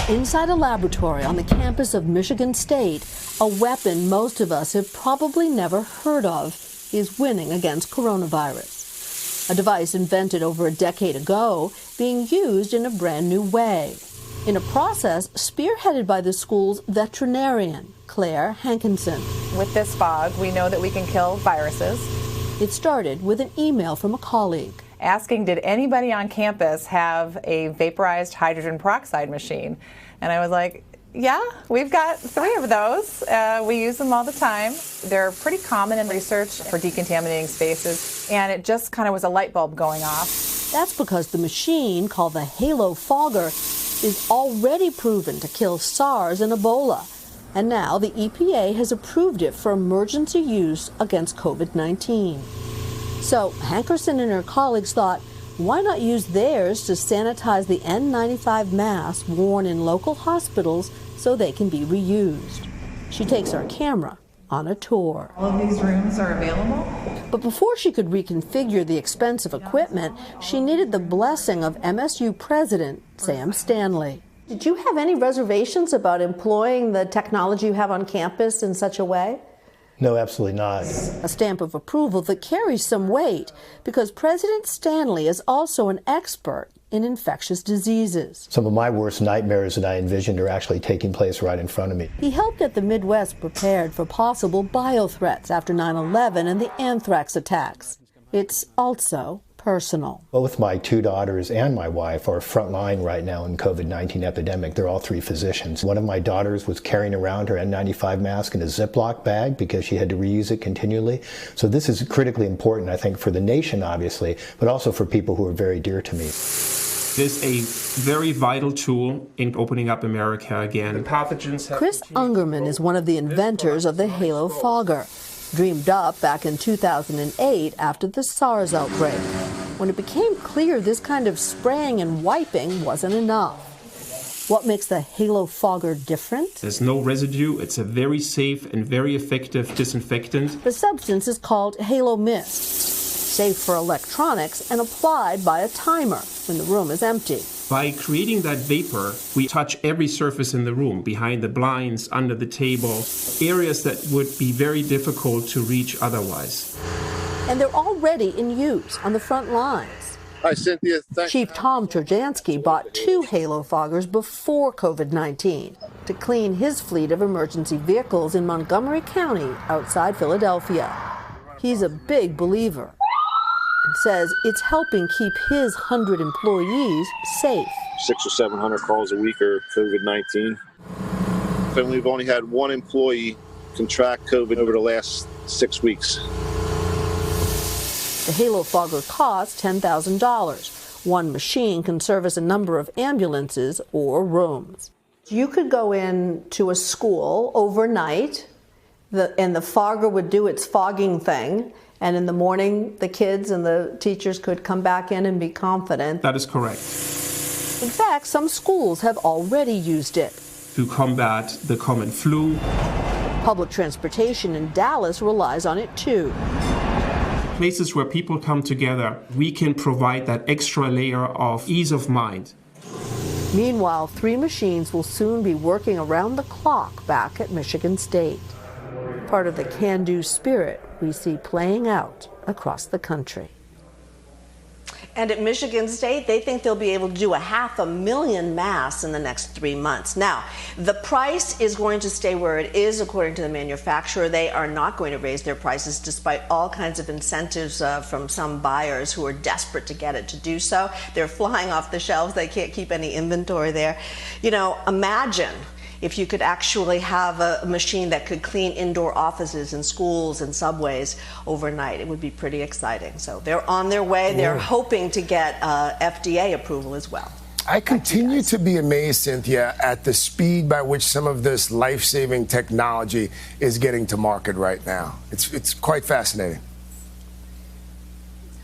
Inside a laboratory on the campus of Michigan State, a weapon most of us have probably never heard of is winning against coronavirus. A device invented over a decade ago being used in a brand new way, in a process spearheaded by the school's veterinarian, Claire Hankinson. With this fog, we know that we can kill viruses. It started with an email from a colleague asking, did anybody on campus have a vaporized hydrogen peroxide machine? And I was like, yeah, we've got 3 of those. We use them all the time. They're pretty common in research for decontaminating spaces, and it just kind of was a light bulb going off. That's because the machine, called the Halo Fogger, is already proven to kill SARS and Ebola. And now the EPA has approved it for emergency use against COVID-19. So Hankerson and her colleagues thought, why not use theirs to sanitize the N95 masks worn in local hospitals so they can be reused? She takes our camera on a tour. All of these rooms are available. But before she could reconfigure the expensive equipment, she needed the blessing of MSU President Sam Stanley. Did you have any reservations about employing the technology you have on campus in such a way? No, absolutely not. A stamp of approval that carries some weight because President Stanley is also an expert in infectious diseases. Some of my worst nightmares that I envisioned are actually taking place right in front of me. He helped get the Midwest prepared for possible biothreats after 9/11 and the anthrax attacks. It's also personal. Both my 2 daughters and my wife are frontline right now in COVID-19 epidemic. They're all 3 physicians. One of my daughters was carrying around her N95 mask in a Ziploc bag because she had to reuse it continually. So this is critically important, I think, for the nation, obviously, but also for people who are very dear to me. It is a very vital tool in opening up America again. The pathogens have Chris Ungerman is one of the inventors of the Halo Fogger, dreamed up back in 2008 after the SARS outbreak, when it became clear this kind of spraying and wiping wasn't enough. What makes the Halo Fogger different? There's no residue. It's a very safe and very effective disinfectant. The substance is called Halo Mist, safe for electronics and applied by a timer when the room is empty. By creating that vapor, we touch every surface in the room, behind the blinds, under the table, areas that would be very difficult to reach otherwise. And they're already in use on the front lines. Hi, Cynthia. Chief Tom Trojansky bought 2 Halo Foggers before COVID-19 to clean his fleet of emergency vehicles in Montgomery County outside Philadelphia. He's a big believer. Says it's helping keep his 100 employees safe. 600 or 700 calls a week are COVID-19. And we've only had 1 employee contract COVID over the last 6 weeks. The Halo Fogger costs $10,000. One machine can service a number of ambulances or rooms. You could go into a school overnight, and the fogger would do its fogging thing. And in the morning, the kids and the teachers could come back in and be confident. That is correct. In fact, some schools have already used it. To combat the common flu. Public transportation in Dallas relies on it too. Places where people come together, we can provide that extra layer of ease of mind. Meanwhile, 3 machines will soon be working around the clock back at Michigan State. Part of the can-do spirit we see playing out across the country. And at Michigan State, they think they'll be able to do 500,000 masks in the next 3 months. Now, the price is going to stay where it is, according to the manufacturer. They are not going to raise their prices despite all kinds of incentives from some buyers who are desperate to get it to do so. They're flying off the shelves. They can't keep any inventory there. You know, imagine if you could actually have a machine that could clean indoor offices and schools and subways overnight. It would be pretty exciting. So they're on their way. They're hoping to get FDA approval as well. I continue to be amazed, Cynthia, at the speed by which some of this life-saving technology is getting to market right now. It's quite fascinating.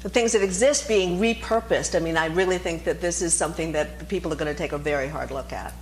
The things that exist being repurposed. I mean, I really think that this is something that people are going to take a very hard look at.